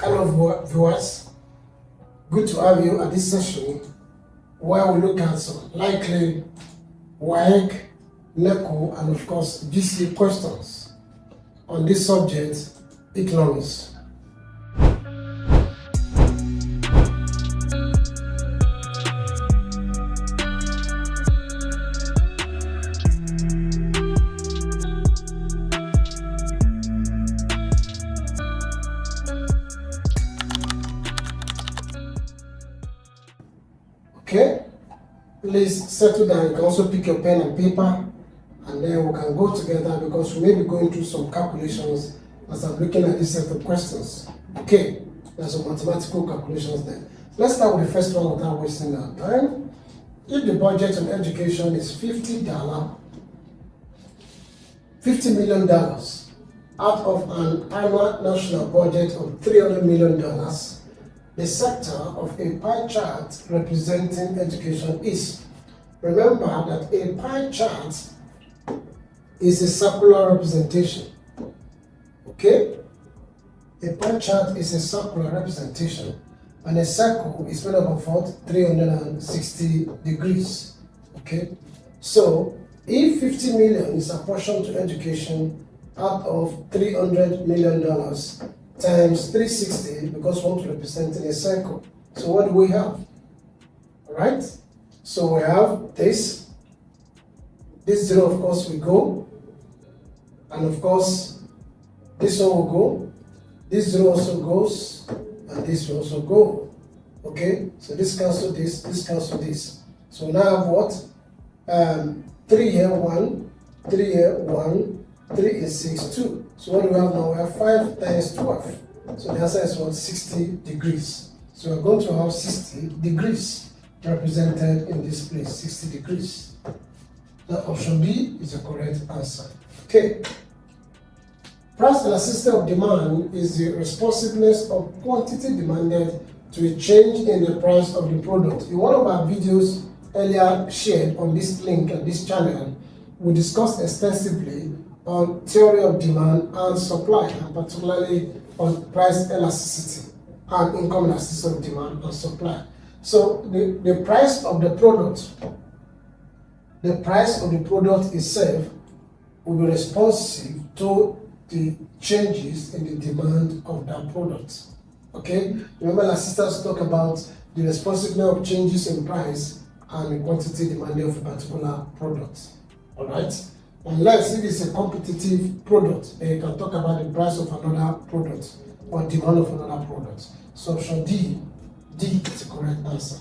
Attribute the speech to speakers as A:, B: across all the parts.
A: Hello viewers, good to have you at this session where we look at some likely WAEC, NECO and of course GCE questions on this subject, economics. Okay, please settle down. You can also pick your pen and paper and then we can go together because we may be going through some calculations as I'm looking at this set of questions. Okay, there's some mathematical calculations there. Let's start with the first one without wasting our time. If the budget on education is $50 million out of an annual national budget of $300 million, the sector of a pie chart representing education is. Remember that a pie chart is a circular representation. Okay? A pie chart is a circular representation, and a circle is made up of what? 360 degrees. Okay? So, if 50 million is apportioned to education out of $300 million, times 360, because we want to represent in a circle. So what do we have? Alright? So we have this. This zero, of course, will go. And of course, this one will go. This zero also goes. And this will also go. Okay? So this cancel this cancel this. So we now have what? 3 here, 1. 3 here, 1. 3 is 6, 2. So what do we have now? We have 5 times 12. So the answer is what? 60 degrees. So we're going to have 60 degrees represented in this place. 60 degrees. That option B is the correct answer. Okay. Price elasticity of demand is the responsiveness of quantity demanded to a change in the price of the product. In one of our videos earlier shared on this link and this channel, we discussed extensively on theory of demand and supply, and particularly on price elasticity and income elasticity of demand and supply. So the price of the product itself will be responsive to the changes in the demand of that product. Okay? Remember last sisters talk about the responsiveness of changes in price and the quantity demanded of a particular product. Alright? Unless it is a competitive product, then you can talk about the price of another product or demand of another product. So option D is the correct answer.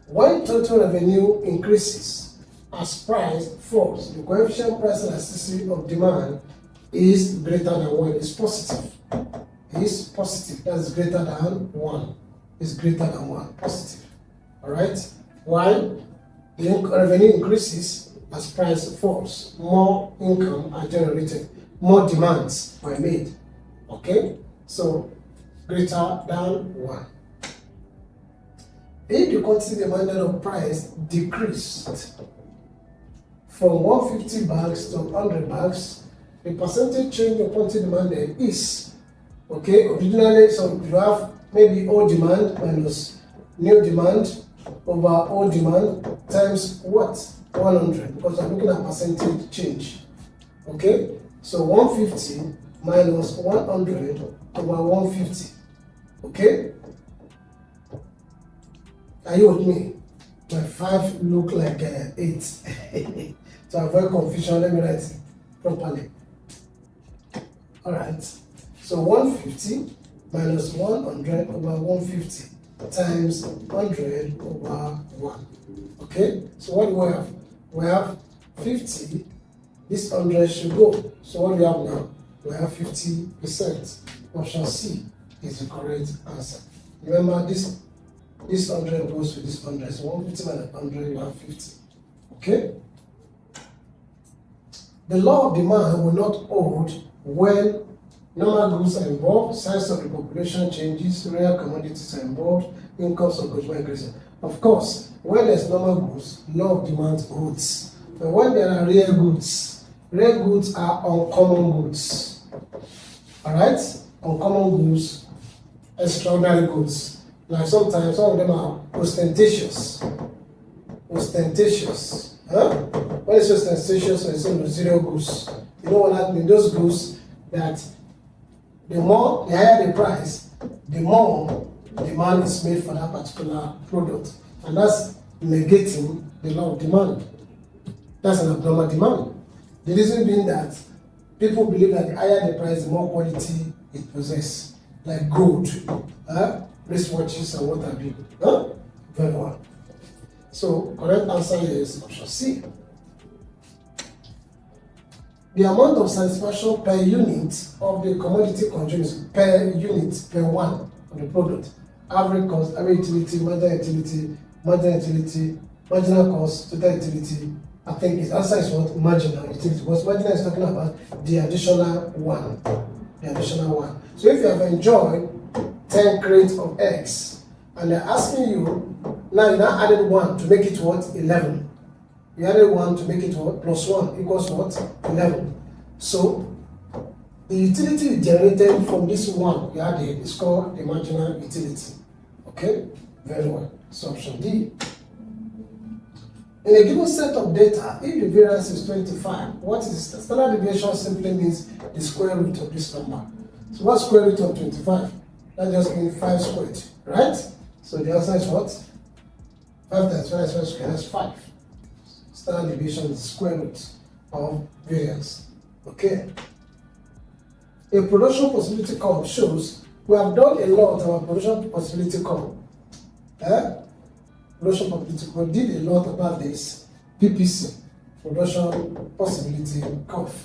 A: When total revenue increases as price falls, the coefficient price elasticity of demand is greater than 1. It's positive. It's positive. That's greater than 1. It's greater than 1. Positive. Alright? Why? The revenue increases as price falls, more income are generated, more demands are made. Okay? So, greater than 1. If the quantity demanded of price decreased from 150 bags to 100 bags, the percentage change in quantity demanded is, okay, originally, so you have maybe old demand minus new demand over old demand times what? 100, because I'm looking at percentage change. Okay, so 150 minus 100 over 150. Okay, are you with me? My 5 look like 8. So avoid confusion, let me write it properly. Alright, so 150 minus 100 over 150 times 100 over 1. Okay, so what do we have? We have 50, this 100 should go. So what do we have now? We have 50%. Option C is the correct answer. Remember, this 100 goes to this 100. So 150 minus 100, you have 50. Okay? The law of demand will not hold when normal goods are involved, size of the population changes, rare commodities are involved, incomes of goods increasing. Of course, when there's normal goods, law of demand holds. But when there are rare goods are uncommon goods. Alright? uncommon goods, extraordinary goods. Like sometimes some of them are ostentatious. Ostentatious. Huh? When it's ostentatious, it's zero goods. You know what that means? Those goods that the higher the price, the more demand is made for that particular product. And that's negating the law of demand. That's an abnormal demand. The reason being that people believe that the higher the price, the more quality it possesses, like gold, wristwatches, and what have you. Very well. So, correct answer here is option C. The amount of satisfaction per unit of the commodity consumed per unit, per one of the product. Average cost, average utility, marginal utility, marginal cost, total utility. I think his answer is what? Marginal utility. Because marginal is talking about the additional one. The additional one. So if you have enjoyed 10 crates of eggs, and they're asking you, now you now added 1 to make it what? 11. You added 1 to make it what? Plus 1 equals what? 11. So the utility you generated from this 1 you added is called the marginal utility. Okay? Very well. So option D. In a given set of data, if the variance is 25, what is the standard deviation? Simply means the square root of this number. So what's square root of 25? That just means 5 squared, right? So the answer is what? 5 times 5 squared, that's 5. Standard deviation is the square root of variance. Okay. A production possibility curve shows we have done a lot of our production possibility curve. Production possibility, we did a lot about this PPC, production possibility curve.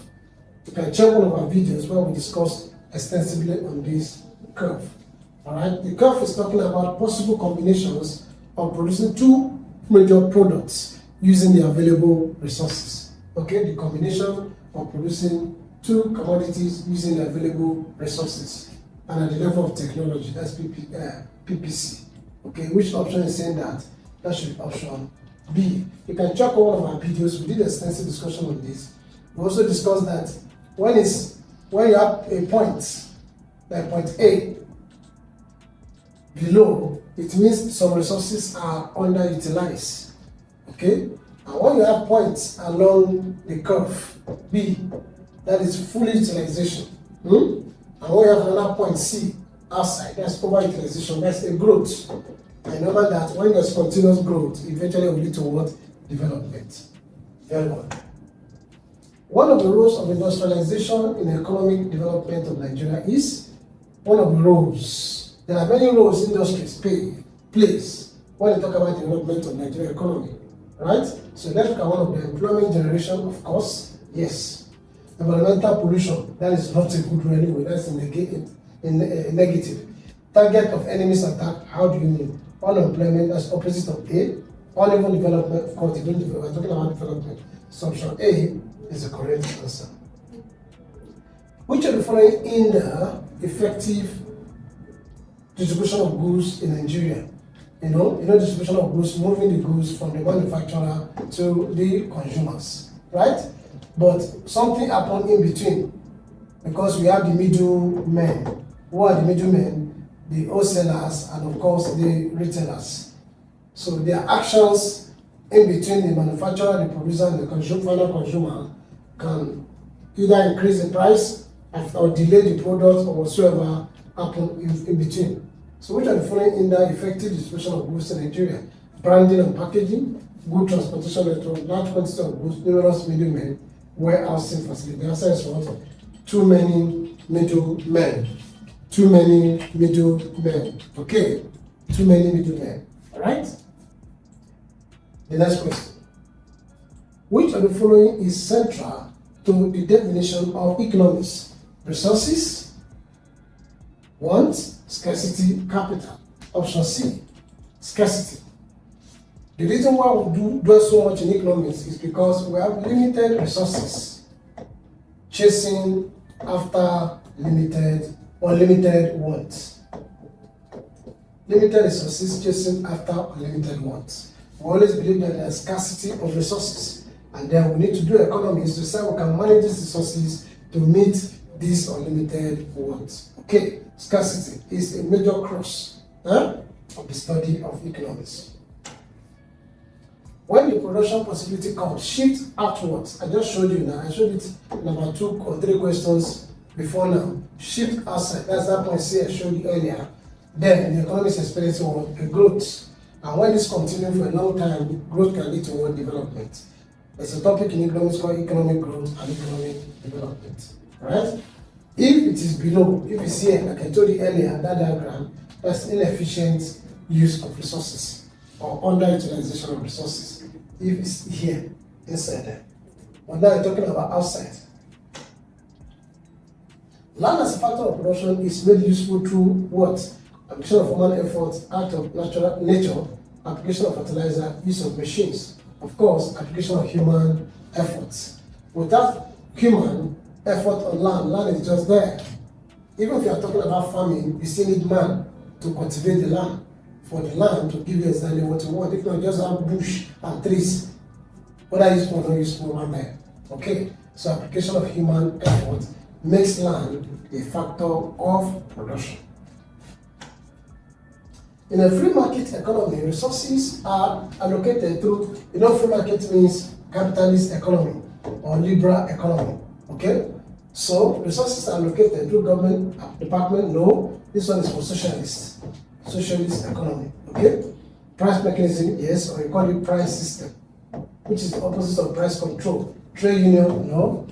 A: You can check one of our videos where we discuss extensively on this curve. Alright, the curve is talking about possible combinations of producing two major products using the available resources. Okay, the combination of producing two commodities using the available resources and at the level of technology, that's PPC. Okay, which option is saying that? That should be option B. You can check one of our videos. We did extensive discussion on this. We also discussed that when you have a point, like point A, below, it means some resources are underutilized. Okay? And when you have points along the curve, B, that is full utilization. And when you have another point C outside, that's overutilization, that's a growth. And remember that when there's continuous growth, eventually will lead to what? Development. Very well. One of the roles of industrialization in the economic development of Nigeria is one of the roles. There are many roles industries plays when you talk about the development of Nigerian economy. Right? So let's look at one of the employment generation, of course. Yes. Environmental pollution, that is not a good role anyway, that's a negative. Target of enemies attack, how do you mean? Unemployment, that's opposite of A. Uneven development, of course, we're talking about development. So option A is the correct answer. Which of the following in the effective distribution of goods in Nigeria? You know, distribution of goods, moving the goods from the manufacturer to the consumers, right? But something happened in between because we have the middlemen. Who are the middlemen? The wholesalers and of course the retailers. So their actions in between the manufacturer, the producer, and the final consumer can either increase the price or delay the product or whatsoever happened in between. So which are the following in the effective distribution of goods in Nigeria? Branding and packaging, good transportation network, large quantity of goods, numerous middlemen, warehousing facility. The answer is what? Too many middlemen. Too many middlemen. Okay? Too many middlemen. Alright? The next question. Which of the following is central to the definition of economics? Resources, wants, scarcity, capital. Option C, scarcity. The reason why we do so much in economics is because we have limited resources chasing after unlimited wants. Limited resources chasing after unlimited wants. We always believe that there is scarcity of resources, and then we need to do economics to say we can manage these resources to meet these unlimited wants. Okay, scarcity is a major cross of the study of economics. When the production possibility comes, shift outwards. I just showed you now. I showed it in about 2 or 3 questions before now. Shift outside. That's that point C I showed you earlier. Then the economy is experiencing a growth. And when this continues for a long time, growth can lead to world development. There's a topic in economics called economic growth and economic development. Right? If it is below, if you see it, like I told you earlier, that diagram, that's inefficient use of resources or underutilization of resources. If it's here, inside there. But now I'm talking about outside. Land as a factor of production is made useful through what? Application of human effort, act of natural nature, application of fertilizer, use of machines. Of course, application of human efforts. Without human effort on land is just there. Even if you are talking about farming, you still need man to cultivate the land, for the land to give you exactly what you want. If not, just have bush and trees, whether useful or not useful, one there. Okay, so application of human effort makes land a factor of production. In a free market economy, resources are allocated through, free market means capitalist economy or liberal economy. Okay, so resources are allocated through government department. No, this one is for socialist economy. Okay, price mechanism, yes, or you call it price system, which is the opposite of price control. Trade union, no,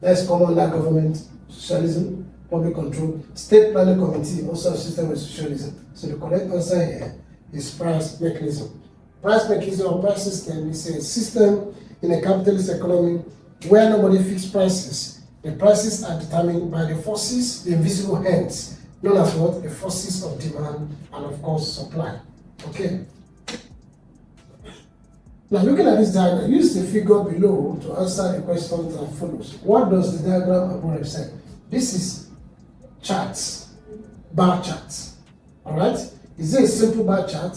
A: that's common under government socialism. Public control. State planning committee, also a system with socialism. So the correct answer here is price mechanism. Price mechanism or price system is a system in a capitalist economy where nobody fixes prices. The prices are determined by the forces, the invisible hands, known as what? The forces of demand and of course supply. Okay. Now looking at this diagram, use the figure below to answer the question that follows. What does the diagram above represent? This is charts, bar charts. Alright? Is it a simple bar chart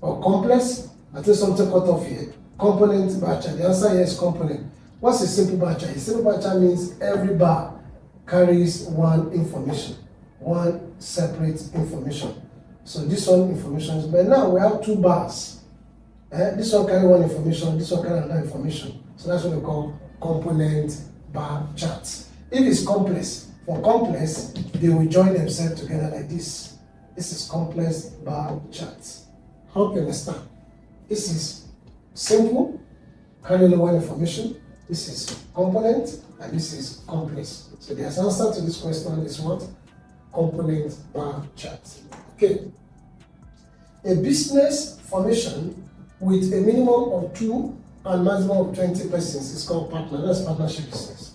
A: or complex? I think something cut off here. Component bar chart. The answer here is component. What's a simple bar chart? A simple bar chart means every bar carries one information, one separate information. So this one information is, but now we have 2 bars. This one carry one information, this one carry another information. So that's what we call component bar charts. If it's complex, for complex, they will join themselves together like this. This is complex bar charts. Hope you understand. This is simple, carrying one information. This is component, and this is complex. So the answer to this question is what? Component bar chart. Okay. A business formation with a minimum of 2 and maximum of 20 persons is called partner. That's partnership business.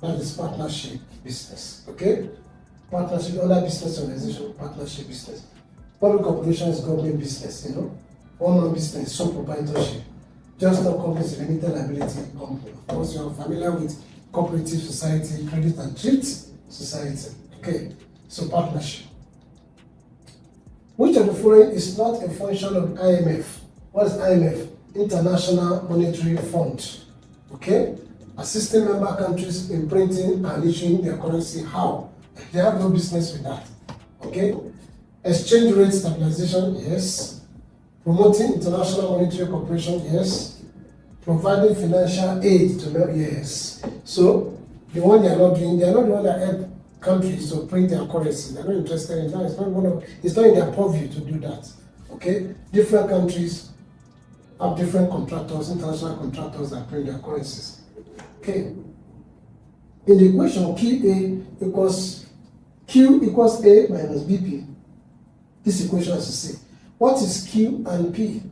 A: That is partnership business. Okay? Partnership, other business organization, partnership business. Public corporation is government business, One-man business, sole proprietorship. Just not companies, limited liability company. Of course, you are familiar with cooperative society, credit and thrift society. Okay, so partnership. Which of the following is not a function of IMF? What is IMF? International Monetary Fund. Okay? Assisting member countries in printing and issuing their currency. How? They have no business with that. Okay? Exchange rate stabilization, yes. Promoting international monetary cooperation, yes. Providing financial aid to them, yes. So the one they are not doing, they are not the one that help countries to print their currency. They are not interested in that. It's not in their purview to do that. Okay? Different countries have different contractors, international contractors that print their currencies. Okay. In the equation Q equals A minus BP. This equation has to say, what is Q and P?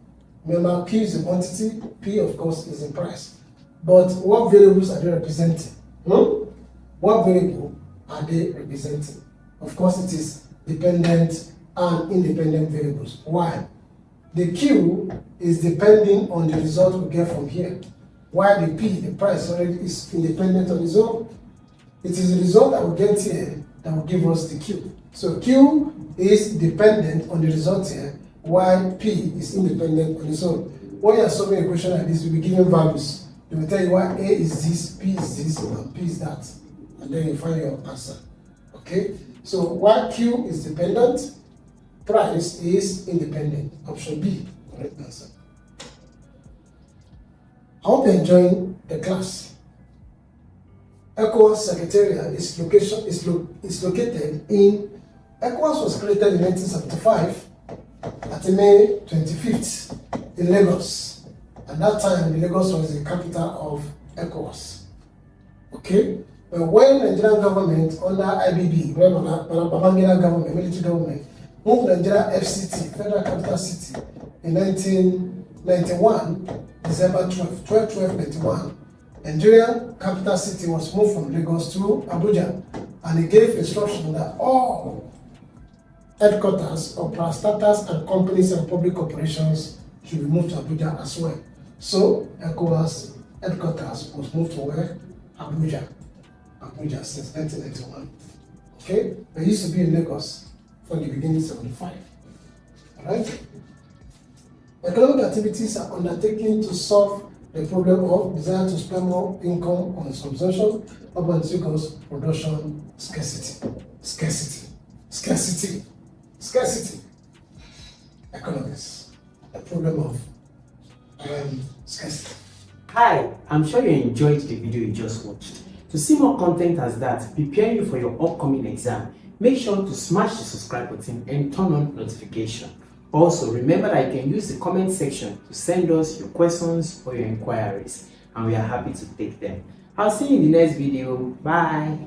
A: Remember, Q is the quantity, P of course is the price. But what variables are they representing? What variable are they representing? Of course, it is dependent and independent variables. Why? The Q is depending on the result we get from here, while the P, the price, already is independent on its own. It is the result that we get here that will give us the Q. So Q is dependent on the result here, while P is independent on its own. When you are solving a question like this, you'll be given values. They will tell you why A is this, P is this, and P is that. And then you find your answer. Okay? So while Q is dependent, price is independent. Option B, correct answer. I hope you're enjoying the class. ECOWAS Secretariat is located in, ECOWAS was created in 1975 at May 25th in Lagos. At that time, Lagos was the capital of ECOWAS. Okay? But when the Nigerian government under IBB, Babangida government, military government, moved Nigeria FCT, Federal Capital City, in 1991, December 12/12/91, Nigerian capital city was moved from Lagos to Abuja, and it gave instruction that all headquarters of parastatals and companies and public corporations should be moved to Abuja as well. So ECOWAS headquarters was moved to where? Abuja. Abuja since 1991. Okay? It used to be in Lagos from the beginning of 75. Alright? Economic activities are undertaken to solve the problem of desire to spend more income on consumption urban equals production scarcity. Scarcity. Economics. The problem of scarcity.
B: Hi, I'm sure you enjoyed the video you just watched. To see more content as that, preparing you for your upcoming exam, make sure to smash the subscribe button and turn on notification. Also, remember that you can use the comment section to send us your questions or your inquiries, and we are happy to take them. I'll see you in the next video. Bye.